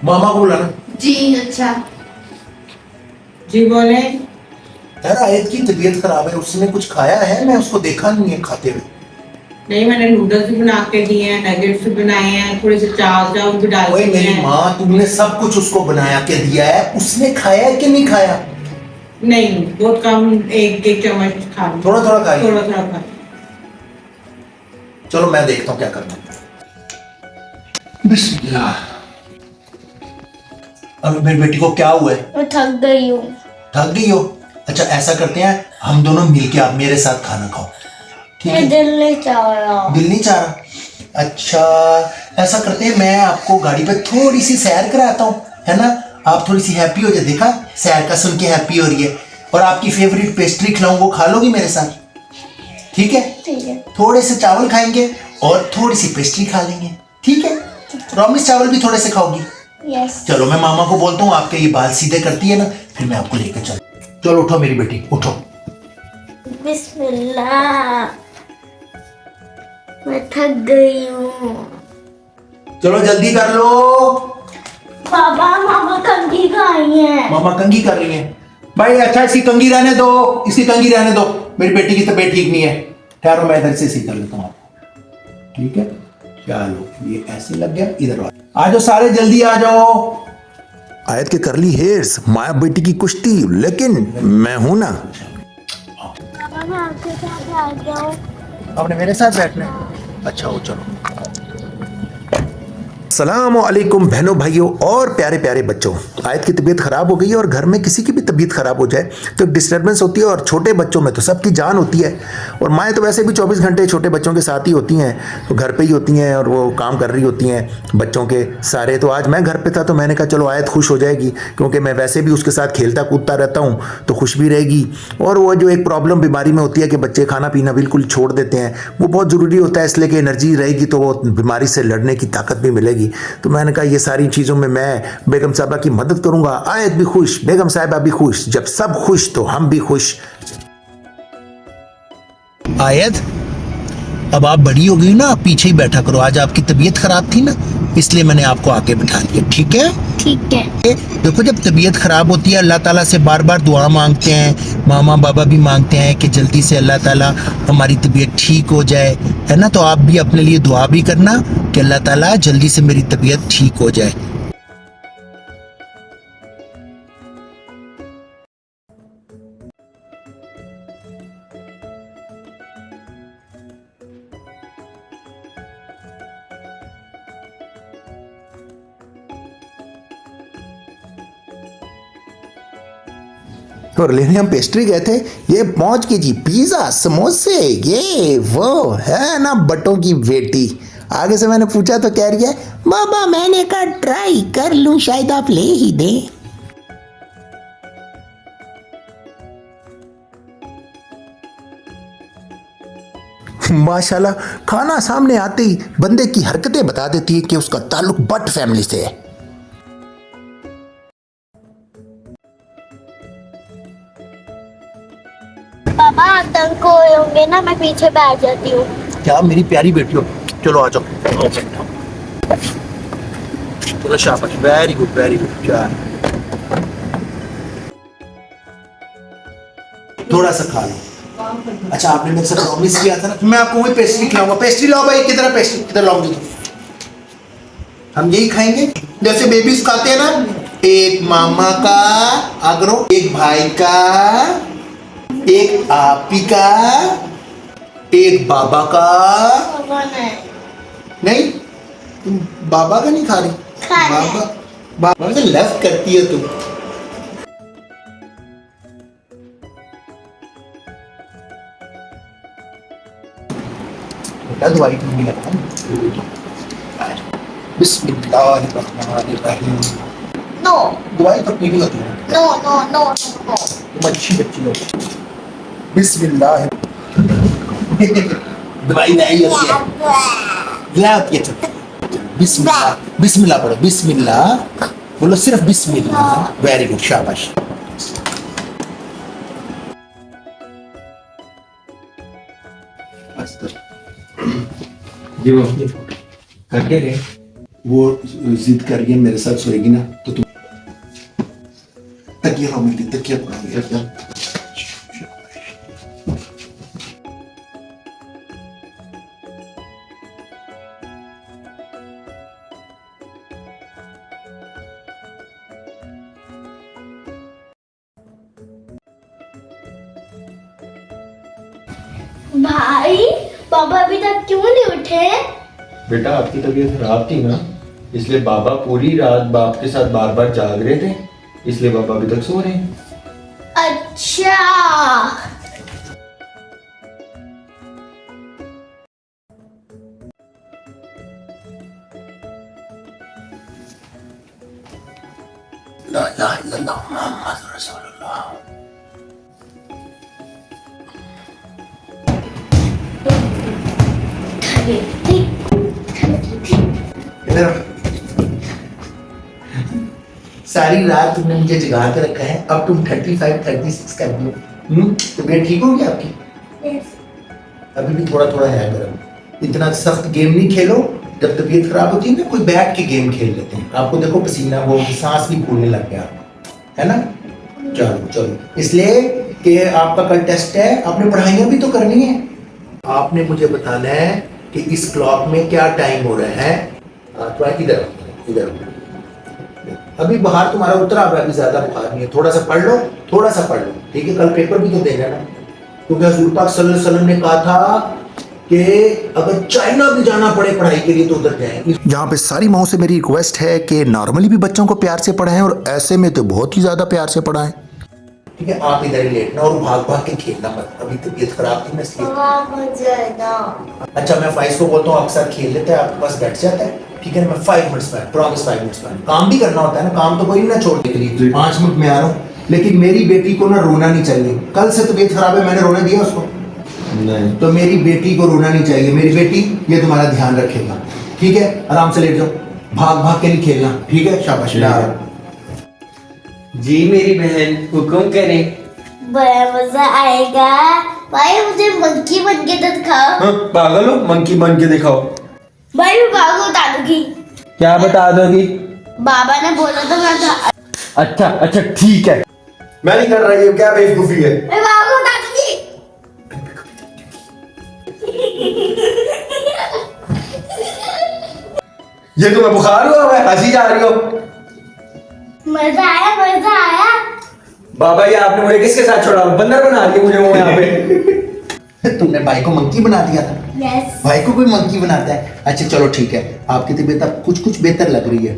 मामा को बुलाना। जी अच्छा। जी बोले। यार आयत की तबीयत खराब है, उसने कुछ खाया है? मैं उसको देखा नहीं है खाते हुए। नहीं, मैंने नूडल्स भी बना के दिए हैं, नगेट्स भी बनाए हैं, थोड़े से चावल भी डाल ओए दिए मेरी हैं। माँ, तुमने सब कुछ उसको बना के दिया है, उसने खाया है कि नहीं खाया? नहीं, बहुत कम, एक एक चम्मच खा लिया। थोड़ा थोड़ा खाइए। थोड़ा थोड़ा खा लिया। चलो मैं देखता हूँ क्या करना है। बिस्मिल्लाह। अब मेरी बेटी को क्या हुआ है? मैं थक गई हूँ। थक गई हो? अच्छा ऐसा करते हैं, हम दोनों मिलके आप मेरे साथ खाना खाओ, ठीक है? दिल नहीं चाह रहा। दिल नहीं चाह रहा? अच्छा ऐसा करते हैं, मैं आपको गाड़ी पे थोड़ी सी सैर कराता हूँ, है ना? आप थोड़ी सी हैप्पी हो जाए। देखा, सैर का सुन के हैप्पी हो रही है। और आपकी फेवरेट पेस्ट्री खिलाऊं, वो खा लोगी मेरे साथ? ठीक है? ठीक है। थोड़े से चावल खाएंगे और थोड़ी सी पेस्ट्री खा लेंगे, ठीक है? प्रॉमिस, चावल भी थोड़े से खाओगी? यस। चलो मैं मामा को बोलता हूँ, आपके ये बाल सीधे करती है ना, फिर मैं आपको लेकर चल। चलो उठो मेरी बेटी, उठो। बिस्मिल्लाह। मैं थक गई हूँ। चलो जल्दी कर लो। पापा मामा कंघी खाई है। मामा कंघी कर रही है। भाई अच्छा, इसकी कंघी रहने दो, इसकी कंघी रहने दो। मेरी बेटी की तबीयत ठीक नहीं है। ठहरो, मैं इधर से सी कर लेता हूँ आपको, ठीक है? चलो ये ऐसे लग गया, इधर आ जाओ सारे, जल्दी आ जाओ। आयत के करली हेयर्स, माया बेटी की कुश्ती, लेकिन मैं हूं ना। पापा मैं आपके साथ आ जाऊँ? आपने मेरे साथ बैठना है? अच्छा हो, चलो। सलाम अलैकुम बहनों भाइयों और प्यारे प्यारे बच्चों। आयत की तबीयत खराब हो गई है, और घर में किसी की भी तबीयत खराब हो जाए तो डिस्टर्बेंस होती है, और छोटे बच्चों में तो सबकी जान होती है। और माएँ तो वैसे भी 24 घंटे छोटे बच्चों के साथ ही होती हैं, तो घर पे ही होती हैं और वो काम कर रही होती हैं बच्चों के सारे। तो आज मैं घर पे था तो मैंने कहा चलो आयत खुश हो जाएगी, क्योंकि मैं वैसे भी उसके साथ खेलता कूदता रहता हूँ, तो खुश भी रहेगी। और वो जो एक प्रॉब्लम बीमारी में होती है कि बच्चे खाना पीना बिल्कुल छोड़ देते हैं, वो बहुत ज़रूरी होता है, इसलिए कि एनर्जी रहेगी तो वो बीमारी से लड़ने की ताकत भी मिलेगी। तो मैंने कहा ये सारी चीज़ों में मैं बेगम साहबा की मदद करूंगा। आयत भी खुश, बेगम साहिबा भी खुश, जब सब खुश तो हम भी खुश। आयत, अब आप बड़ी हो गई ना, आप पीछे ही बैठा करो। आज आपकी तबीयत खराब थी ना, इसलिए मैंने आपको आके बिठा लिया, ठीक है? ठीक है। देखो, जब तबीयत खराब होती है, अल्लाह ताला से बार बार दुआ मांगते हैं, मामा बाबा भी मांगते हैं कि जल्दी से अल्लाह ताला हमारी तबीयत ठीक हो जाए, है ना? तो आप भी अपने लिए दुआ भी करना कि अल्लाह ताला जल्दी से मेरी तबीयत ठीक हो जाए। और लेने हम पेस्ट्री गए थे, ये पहुंच की जी पिज्जा समोसे, ये वो है ना बटों की बेटी। आगे से मैंने पूछा तो कह रही है बाबा मैंने कहा ट्राई कर लूं, शायद आप ले ही दें। माशाल्लाह, खाना सामने आते ही बंदे की हरकतें बता देती है कि उसका ताल्लुक बट फैमिली से है। पापा आप तंग को होंगे ना, मैं पीछे बैठ जाती हूँ। क्या मेरी प्यारी बेटी हो, चलो आ जाओ। चलो शाबाश, वेरी गुड वेरी गुड। थोड़ा सा खा लो। अच्छा आपने मेरे से प्रॉमिस किया था ना, मैं आपको वही पेस्ट्री खिलाऊंगा। पेस्ट्री लाओ भाई, किधर है पेस्ट्री? किधर लाओगे तुम? हम यही खाएंगे जैसे बेबीज खाते हैं ना, एक मामा का आग्रो, एक भाई का, एक आपी का, एक बाबा का। पापा नहीं। नहीं, तुम बाबा का नहीं खा रही? खा रहे। बाबा, बाबा से लव करती है तुम। बेटा दवाई तो नहीं लगता। बिस्मिल्लाहिर्रहमानिर्रहीम। नो दवाई तो पीनी होती है, नो नो नो नो। तुम अच्छी बच्ची हो। बिस्मिल्लाह। दवाई नहीं होती है, क्या होती है? चलो बिस्मिल्लाह, बिस्मिल्लाह पढ़ो, बिस्मिल्लाह बोलो, सिर्फ बिस्मिल्लाह। वेरी गुड, शाबाश। जी वो करके गए। वो जिद कर रही है मेरे साथ सोएगी ना तो तुम तकिया लो मेरी तकिया लो। भाई पापा अभी तक क्यों नहीं उठे? बेटा आपकी तबीयत खराब थी ना, इसलिए बाबा पूरी रात बाप के साथ बार बार जाग रहे थे, इसलिए बाबा अभी तक सो रहे हैं। अच्छा। ला इलाहा इल्लल्लाह मुहम्मद रसूलुल्लाह। इधर आओ। सारी रात तुमने मुझे जगा के रखा है, अब तुम 35 36 कर दो। तबीयत ठीक होगी आपकी? अभी भी थोड़ा थोड़ा है गरम। इतना सख्त गेम नहीं खेलो, जब तबीयत खराब होती है ना कोई बैठ के गेम खेल लेते हैं। आपको देखो पसीना वो सांस भी फूलने लग गया, है ना? चलो चलो, इसलिए कि आपका कल टेस्ट है, आपने पढ़ाइयाँ भी तो करनी है। आपने मुझे बताना है कि इस क्लॉक में क्या टाइम हो रहा है। तो इधर इधर अभी बाहर तुम्हारा उतरा हुआ है, अभी ज्यादा बुखार नहीं है, थोड़ा सा पढ़ लो, थोड़ा सा पढ़ लो, ठीक है? कल पेपर भी तो देना ना, क्योंकि हजूर पाक सल्लल्लाहु अलैहि वसल्लम ने कहा था कि अगर चाइना भी जाना पड़े पढ़ाई के लिए तो उधर जाएं। यहाँ पे सारी माओं से मेरी रिक्वेस्ट है कि नॉर्मली भी बच्चों को प्यार से पढ़ाएं और ऐसे में तो बहुत ही ज़्यादा प्यार से पढ़ाएं। ठीक है, आप इधर ही लेटना और भाग भाग के खेलना मत, अभी तबीयत खराब थी ना इसलिए। अच्छा मैं फाइज को बोलता हूँ अक्सर खेल लेता है, आपके पास बैठ जाता है, ठीक है ना? मैं 5 मिनट्स में, प्रॉमिस 5 मिनट्स में। काम भी करना होता है ना, काम तो कोई नहीं ना छोड़ने के लिए। 5 मिनट में आ रहा हूँ, लेकिन मेरी बेटी को ना रोना नहीं चाहिए। कल से तबीयत खराब है, मैंने रोने दिया उसको नहीं तो मेरी बेटी को रोना नहीं चाहिए। मेरी बेटी ये तुम्हारा ध्यान रखेगा, ठीक है? आराम से लेट जाओ, भाग भाग के नहीं खेलना, ठीक है? शाबाश। जी मेरी बहन हुक्म करे। बड़ा मजा आएगा भाई, मुझे मंकी बन के तो दिखाओ। हाँ, पागल हो, मंकी बन के दिखाओ। भाई मैं भागो बता दूंगी। क्या बता दोगी? बाबा ने बोला तो मैं था। अच्छा अच्छा ठीक है, मैं नहीं कर रहा, ये क्या बेवकूफी है। मैं भागो बता दूंगी। ये तुम्हें बुखार हुआ है, हंसी जा रही हो? मजा आया, मजा आया। बाबा ये आपने मुझे किसके साथ छोड़ा, बंदर बना दिया मुझे वो यहाँ पे। तुमने भाई को मंकी बना दिया था। यस। भाई को कोई मंकी बनाता है? अच्छा चलो ठीक है, आपकी तबीयत अब कुछ कुछ बेहतर लग रही है,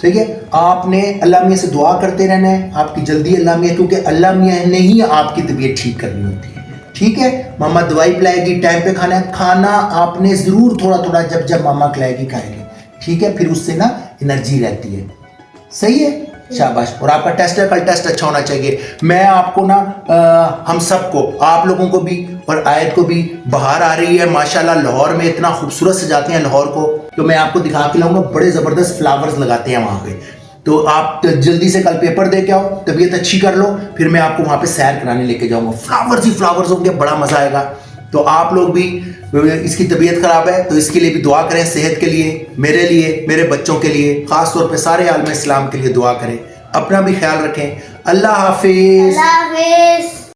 सही है? आपने अल्लाह मियाँ से दुआ करते रहना है, आपकी जल्दी अल्लाह मियाँ, क्योंकि अल्लाह मियाँ ने ही आपकी तबीयत ठीक करनी होती है, ठीक है? मामा दवाई पिलाएगी, टाइम पे खाना है, खाना आपने ज़रूर थोड़ा थोड़ा जब जब मामा खिलाएगी खाएंगे, ठीक है? फिर उससे ना एनर्जी रहती है, सही है? शाबाश। और आपका टेस्ट है, कल टेस्ट अच्छा होना चाहिए। मैं आपको ना हम सबको, आप लोगों को भी और आयत को भी, बाहर आ रही है माशाल्लाह, लाहौर में इतना खूबसूरत सजाते हैं लाहौर को, तो मैं आपको दिखा के लाऊंगा, बड़े ज़बरदस्त फ्लावर्स लगाते हैं वहाँ पे। तो आप जल्दी से कल पेपर दे के आओ, तबीयत अच्छी कर लो, फिर मैं आपको वहाँ पे सैर कराने लेके जाऊँगा। फ्लावर्स ही फ्लावर्स होंगे, बड़ा मज़ा आएगा। तो आप लोग भी, इसकी तबीयत ख़राब है तो इसके लिए भी दुआ करें, सेहत के लिए, मेरे लिए, मेरे बच्चों के लिए, ख़ास तौर पे सारे आलम इस्लाम के लिए दुआ करें। अपना भी ख्याल रखें। अल्लाह हाफिज़। अल्लाह हाफिज।